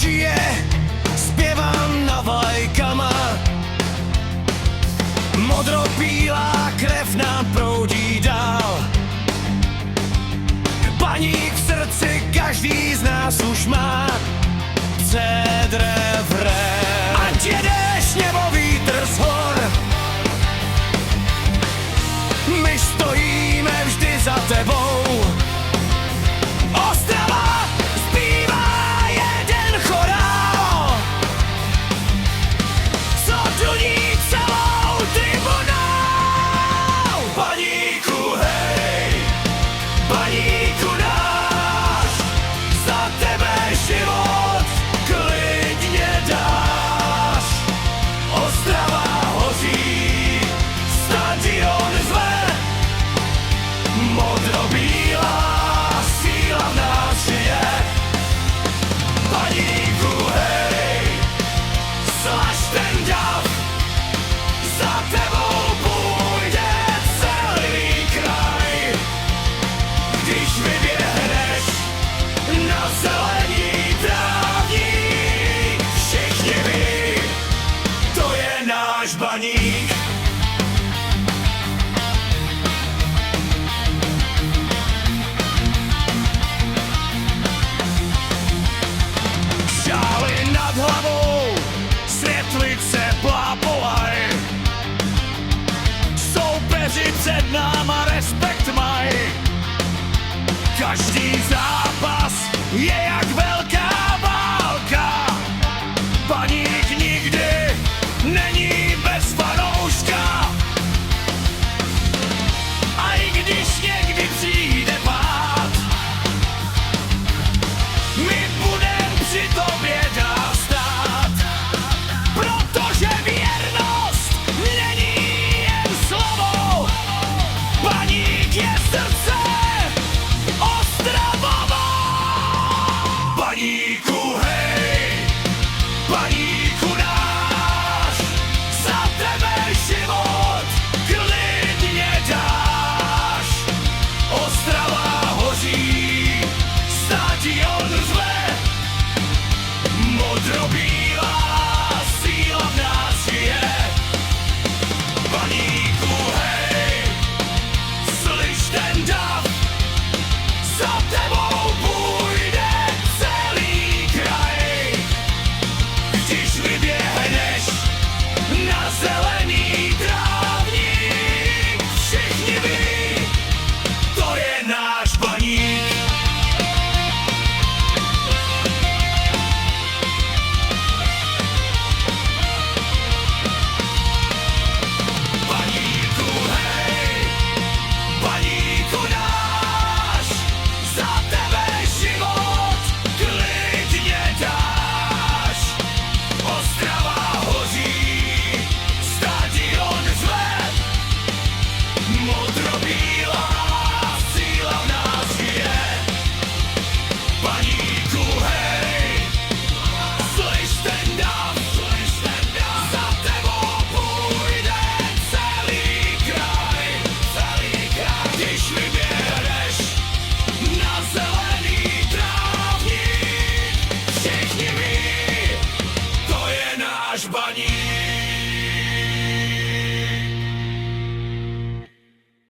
žije, zpěvá na vlajkama. Modropílá krev nám proudí dál. Baník v srdci každý z nás už má. Cedr vre. Ať jedeš nebo vítr z hor, my stojíme vždy za tebou. Ostrava zpívá jeden chorál, co duní celou tribunou. Baníku hej, baníku náš, za tebe život klidně dáš. Ostrava hoří, stadion zve, modrobílá síla v nás žije. Baníku hej, slaž ten dav, za tebou půjde celý kraj. Když vyběhneš na zelení trávník, všichni ví, to je náš Baník. Šály nad hlavou, světlice plápolaj. Soupeři před náma respekt maj. Každý zápas je jak velká válka. Baník nikdy není bez fanouška. A i když někdy přijde pád, my budem při tobě dál stát. Protože věrnost není jen slovo, Baník je srdce Ostravova. Baníku hej, baníku náš, za tebe život klidně dáš. Ostrava hoří, stadion zve, modrobílá síla v nás žije. Baníku hej, slyš ten dav, za tebou půjde celý kraj. Když vyběhneš na zelený trávník, všichni ví, to je náš Baník. Baníku hej, baníku náš, za tebe život klidně dáš. Ostrava hoří, stadion zve, modrobílá síla v nás žije. Baníku hej, slyš ten dav, za tebou půjde celý kraj. Když vyběhneš na zelený trávník, všichni ví, to je náš Baník.